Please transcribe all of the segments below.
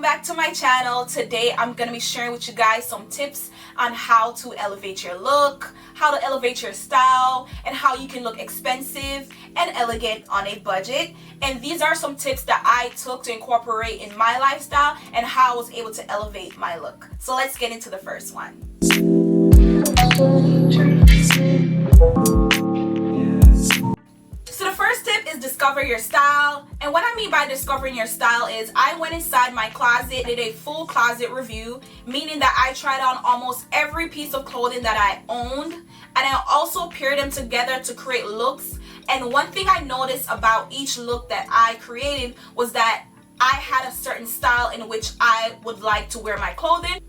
back to my channel. Today I'm gonna be sharing with you guys some tips on how to elevate your look, how to elevate your style, and how you can look expensive and elegant on a budget. And these are some tips that I took to incorporate in my lifestyle and how I was able to elevate my look. So let's get into the first one. So the first tip is discover your style. And what I mean by discovering your style is I went inside my closet, did a full closet review, meaning that I tried on almost every piece of clothing that I owned, and I also paired them together to create looks. And one thing I noticed about each look that I created was that I had a certain style in which I would like to wear my clothing.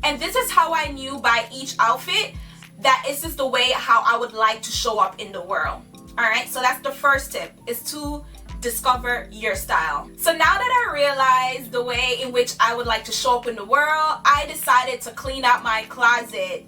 And this is how I knew by each outfit that this is the way how I would like to show up in the world. Alright, so that's the first tip, is to discover your style. So now that I realized the way in which I would like to show up in the world, I decided to clean out my closet.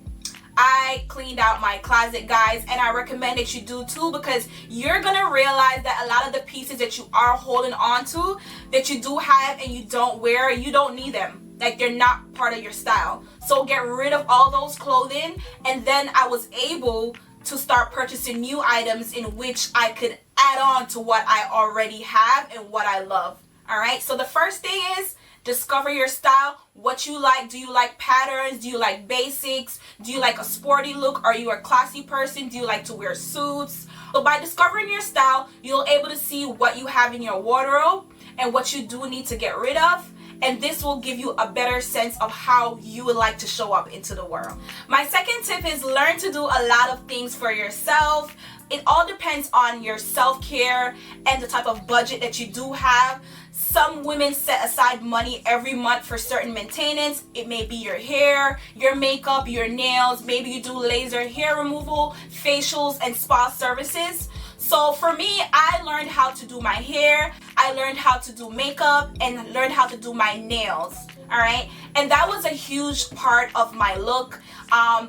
I cleaned out my closet, guys, and I recommend that you do too, because you're gonna realize that a lot of the pieces that you are holding on to, that you do have and you don't wear, you don't need them. Like, they're not part of your style. So get rid of all those clothing, and then I was able to start purchasing new items in which I could add on to what I already have and what I love. Alright, so the first thing is discover your style. What you like. Do you like patterns? Do you like basics? Do you like a sporty look? Are you a classy person? Do you like to wear suits? So by discovering your style, you'll be able to see what you have in your wardrobe and what you do need to get rid of. And this will give you a better sense of how you would like to show up into the world. My second tip is learn to do a lot of things for yourself. It all depends on your self-care and the type of budget that you do have. Some women set aside money every month for certain maintenance. It may be your hair, your makeup, your nails. Maybe you do laser hair removal, facials, and spa services. So for me, I learned how to do my hair, I learned how to do makeup, and learned how to do my nails. Alright, and that was a huge part of my look,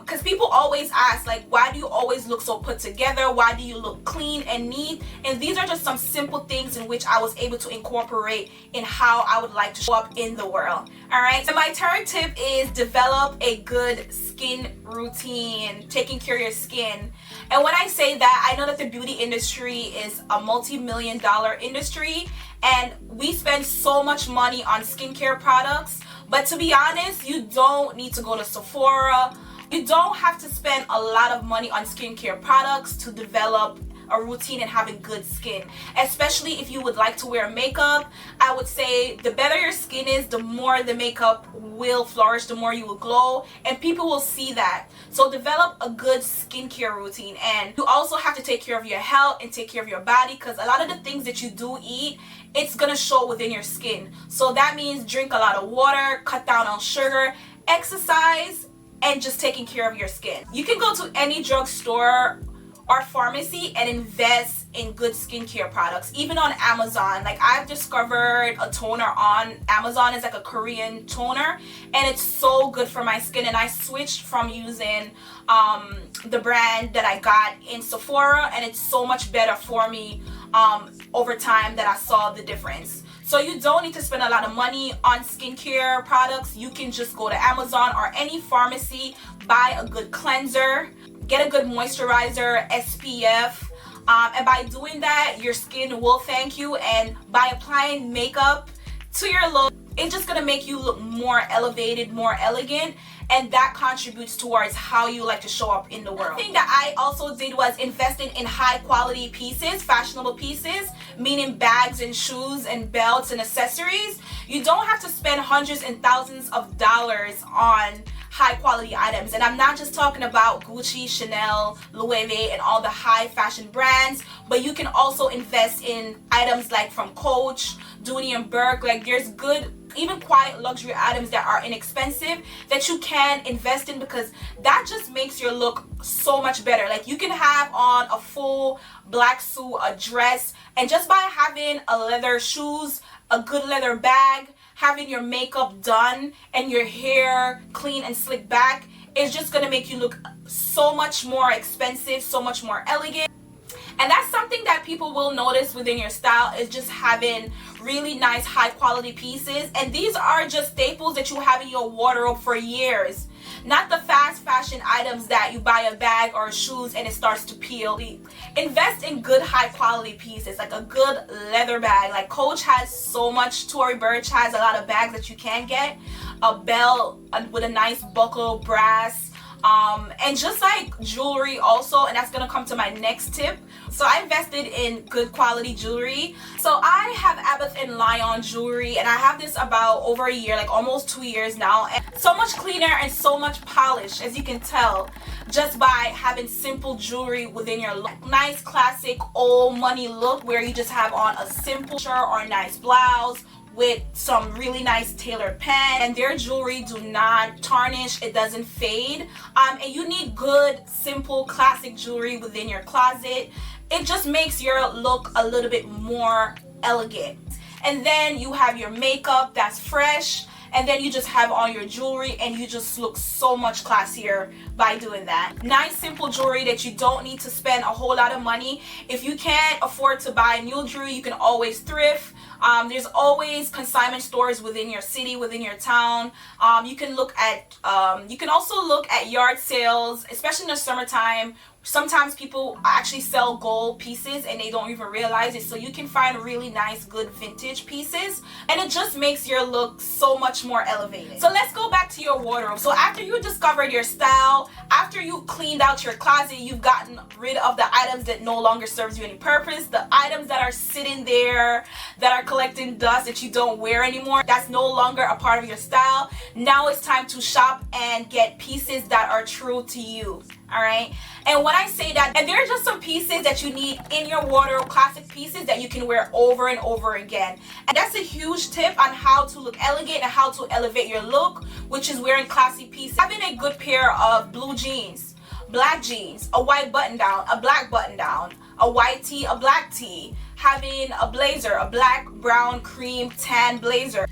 because people always ask, like, why do you always look so put together? Why do you look clean and neat? And these are just some simple things in which I was able to incorporate in how I would like to show up in the world. Alright, so my third tip is develop a good skin routine, taking care of your skin. And when I say that, I know that the beauty industry is a multi-million-dollar industry, and we spend so much money on skincare products. But to be honest, you don't need to go to Sephora. You don't have to spend a lot of money on skincare products to develop a routine and having good skin. Especially if you would like to wear makeup, I would say the better your skin is, the more the makeup will flourish, the more you will glow, and people will see that. So develop a good skincare routine. And you also have to take care of your health and take care of your body, because a lot of the things that you do eat, it's gonna show within your skin. So that means drink a lot of water, cut down on sugar, exercise, and just taking care of your skin. You can go to any drugstore or pharmacy and invest in good skincare products, even on Amazon. Like, I've discovered a toner on Amazon. It's like a Korean toner, and it's so good for my skin. And I switched from using the brand that I got in Sephora, and it's so much better for me over time that I saw the difference. So you don't need to spend a lot of money on skincare products. You can just go to Amazon or any pharmacy, buy a good cleanser, get a good moisturizer, SPF, and by doing that, your skin will thank you. And by applying makeup to your look, it's just gonna make you look more elevated, more elegant, and that contributes towards how you like to show up in the world. The thing that I also did was investing in high quality pieces, fashionable pieces, meaning bags and shoes and belts and accessories. You don't have to spend hundreds and thousands of dollars on high quality items, and I'm not just talking about Gucci, Chanel, Louis Vuitton, and all the high fashion brands, but you can also invest in items like from Coach, Dooney and Burke. Like, there's good, even quiet luxury items that are inexpensive that you can invest in, because that just makes your look so much better. Like, you can have on a full black suit, a dress, and just by having a leather shoes, a good leather bag, having your makeup done, and your hair clean and slicked back is just gonna make you look so much more expensive, so much more elegant. And that's something that people will notice within your style, is just having really nice high quality pieces. And these are just staples that you have in your wardrobe for years, not the fast fashion items that you buy a bag or shoes and it starts to peel. Invest in good high quality pieces, like a good leather bag. Like Coach has so much, Tory Burch has a lot of bags that you can get. A belt with a nice buckle, brass, and just like jewelry also, and that's gonna come to my next tip. So I invested in good quality jewelry. So I have Abbott and Lion jewelry, and I have this about over a year, like almost 2 years now, and so much cleaner and so much polish, as you can tell, just by having simple jewelry within your look. Nice classic old money look where you just have on a simple shirt or a nice blouse with some really nice tailored pants, and their jewelry do not tarnish, it doesn't fade. And you need good, simple, classic jewelry within your closet. It just makes your look a little bit more elegant. And then you have your makeup that's fresh, and then you just have on your jewelry and you just look so much classier by doing that. Nice simple jewelry that you don't need to spend a whole lot of money. If you can't afford to buy new jewelry, you can always thrift. There's always consignment stores within your city, within your town. You can also look at yard sales, especially in the summertime. Sometimes people actually sell gold pieces and they don't even realize it. So you can find really nice, good vintage pieces, and it just makes your look so much more elevated. So let's go back to your wardrobe. So after you discovered your style, after you cleaned out your closet, you've gotten rid of the items that no longer serves you any purpose, the items that are sitting there, that are collecting dust, that you don't wear anymore, that's no longer a part of your style. Now it's time to shop and get pieces that are true to you. All right, and when I say that, and there are just some pieces that you need in your wardrobe, classic pieces that you can wear over and over again. And that's a huge tip on how to look elegant and how to elevate your look, which is wearing classy pieces. Having a good pair of blue jeans, black jeans, a white button down, a black button down, a white tee, a black tee, having a blazer, a black, brown, cream, tan blazer.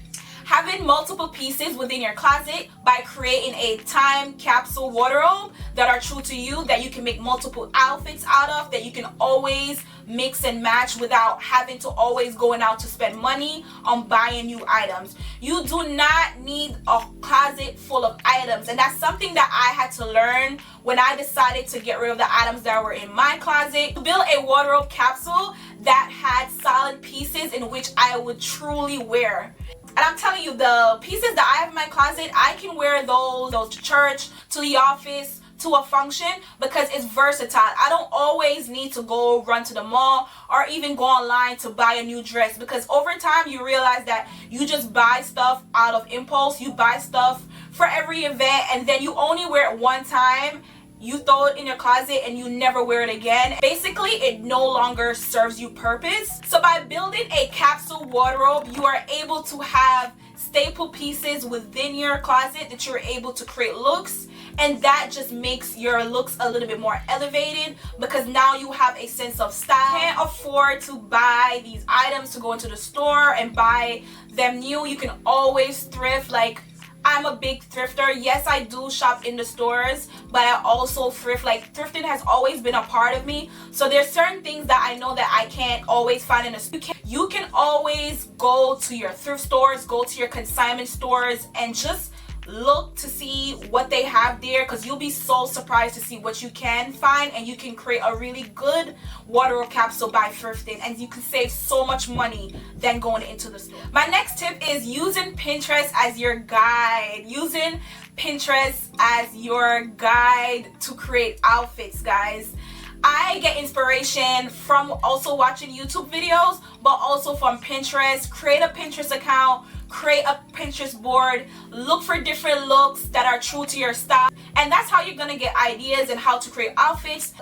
Having multiple pieces within your closet by creating a time capsule wardrobe that are true to you, that you can make multiple outfits out of, that you can always mix and match without having to always going out to spend money on buying new items. You do not need a closet full of items, and that's something that I had to learn when I decided to get rid of the items that were in my closet. To build a wardrobe capsule that had solid pieces in which I would truly wear. And I'm telling you, the pieces that I have in my closet, I can wear those to church, to the office, to a function, because it's versatile. I don't always need to go run to the mall or even go online to buy a new dress, because over time you realize that you just buy stuff out of impulse. You buy stuff for every event and then you only wear it one time. You throw it in your closet and you never wear it again. Basically, it no longer serves you purpose. So by building a capsule wardrobe, you are able to have staple pieces within your closet that you're able to create looks, and that just makes your looks a little bit more elevated, because now you have a sense of style. You can't afford to buy these items to go into the store and buy them new. You can always thrift. Like, I'm a big thrifter. Yes, I do shop in the stores, but I also thrift. Like, thrifting has always been a part of me. So there's certain things that I know that I can't always find in the store. You can always go to your thrift stores, go to your consignment stores, and just look to see what they have there, because you'll be so surprised to see what you can find, and you can create a really good wardrobe capsule by thrifting, and you can save so much money than going into the store. My next tip is using Pinterest as your guide. Using Pinterest as your guide to create outfits, guys. I get inspiration from also watching YouTube videos, but also from Pinterest. Create a Pinterest account, create a Pinterest board, look for different looks that are true to your style, and that's how you're gonna get ideas and how to create outfits.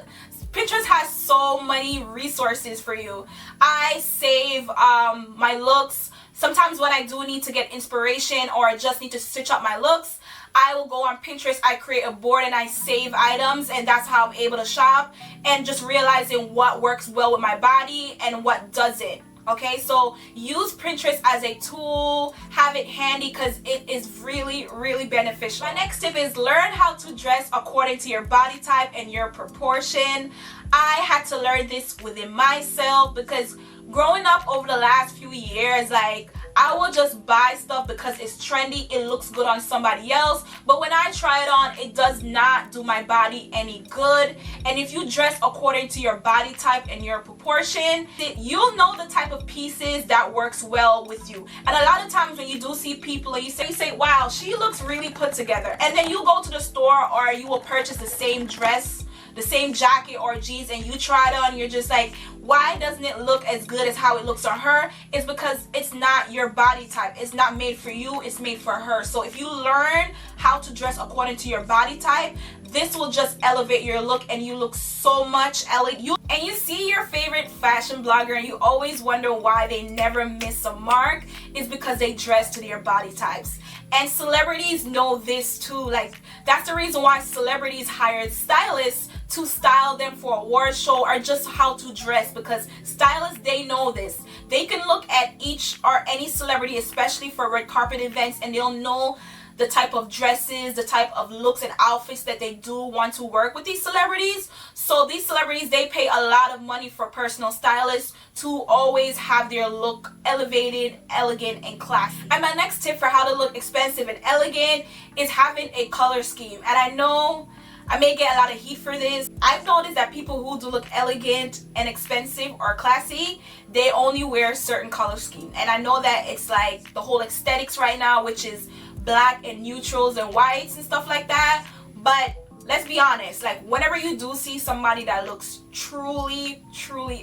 Pinterest has so many resources for you. I save my looks. Sometimes when I do need to get inspiration or I just need to stitch up my looks, I will go on Pinterest, I create a board, and I save items, and that's how I'm able to shop, and just realizing what works well with my body and what doesn't. Okay, so use Pinterest as a tool, have it handy because it is really beneficial. My next tip is learn how to dress according to your body type and your proportion. I had to learn this within myself because growing up over the last few years, like, I will just buy stuff because it's trendy, it looks good on somebody else, but when I try it on, it does not do my body any good. And if you dress according to your body type and your proportion, you'll know the type of pieces that works well with you. And a lot of times when you do see people and you say, wow, she looks really put together, and then you go to the store or you will purchase the same dress, the same jacket or jeans, and you try it on and you're just like, why doesn't it look as good as how it looks on her? It's because it's not your body type. It's not made for you, it's made for her. So if you learn how to dress according to your body type, this will just elevate your look and you look so much elegant. And you see your favorite fashion blogger and you always wonder why they never miss a mark. It's because they dress to their body types. And celebrities know this too. Like, that's the reason why celebrities hired stylists to style them for award show or just how to dress, because stylists, they know this. They can look at each or any celebrity, especially for red carpet events, and they'll know the type of dresses, the type of looks and outfits that they do want to work with these celebrities. So these celebrities, they pay a lot of money for personal stylists to always have their look elevated, elegant, and classy. And my next tip for how to look expensive and elegant is having a color scheme. And I know I may get a lot of heat for this. I've noticed that people who do look elegant and expensive or classy, they only wear certain color scheme. And I know that it's like the whole aesthetics right now, which is black and neutrals and whites and stuff like that. But let's be honest, like, whenever you do see somebody that looks truly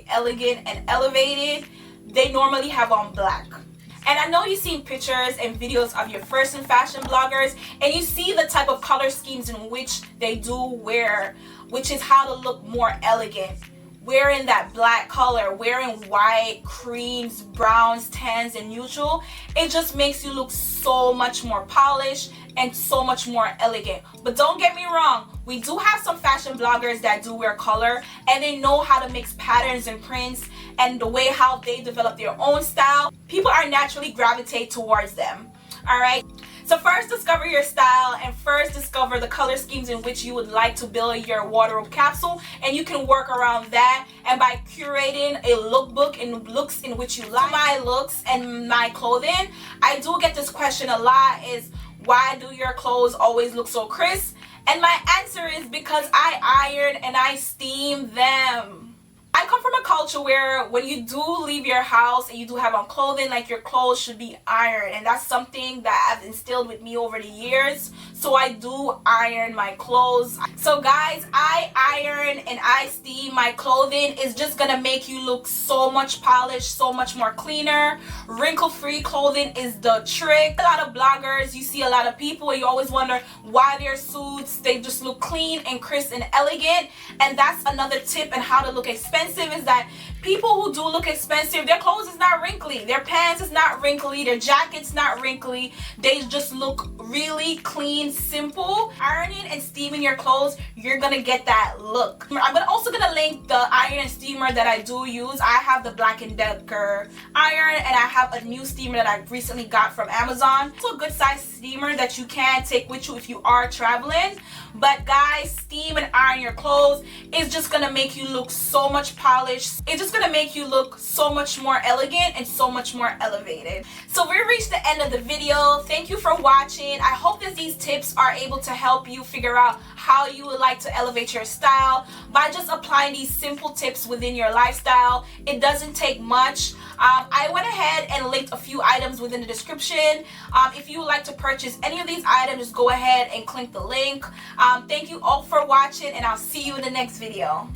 elegant and elevated, they normally have on black. And I know you've seen pictures and videos of your fashion bloggers, and you see the type of color schemes in which they do wear, which is how to look more elegant. Wearing that black color, wearing white, creams, browns, tans, and neutral, it just makes you look so much more polished and so much more elegant. But don't get me wrong, we do have some fashion bloggers that do wear color and they know how to mix patterns and prints, and the way how they develop their own style, people are naturally gravitate towards them. Alright, so first discover your style and first discover the color schemes in which you would like to build your wardrobe capsule, and you can work around that. And by curating a lookbook and looks in which you like my looks and my clothing, I do get this question a lot, is why do your clothes always look so crisp? And my answer is because I iron and I steam them. I come from a culture where when you do leave your house and you do have on clothing, like, your clothes should be ironed, and that's something that I've instilled with me over the years. So I do iron my clothes. So guys, I iron and I steam my clothing. It's just gonna make you look so much polished, so much more cleaner. Wrinkle-free clothing is the trick. A lot of bloggers, you see a lot of people and you always wonder why their suits, they just look clean and crisp and elegant. And that's another tip on how to look expensive, is that people who do look expensive, their clothes is not wrinkly, their pants is not wrinkly, their jacket's not wrinkly, they just look really clean, simple. Ironing and steaming your clothes, you're gonna get that look. I'm also gonna link the iron and steamer that I do use. I have the Black & Decker iron, and I have a new steamer that I recently got from Amazon. It's a good size steamer that you can take with you if you are traveling. But guys, steam and iron your clothes is just gonna make you look so much polished. It's just gonna make you look so much more elegant and so much more elevated. So we reached the end of the video. Thank you for watching. I hope that these tips are able to help you figure out how you would like to elevate your style by just applying these simple tips within your lifestyle. It doesn't take much. I went ahead and linked a few items within the description. If you would like to purchase any of these items, just go ahead and click the link. Thank you all for watching, and I'll see you in the next video.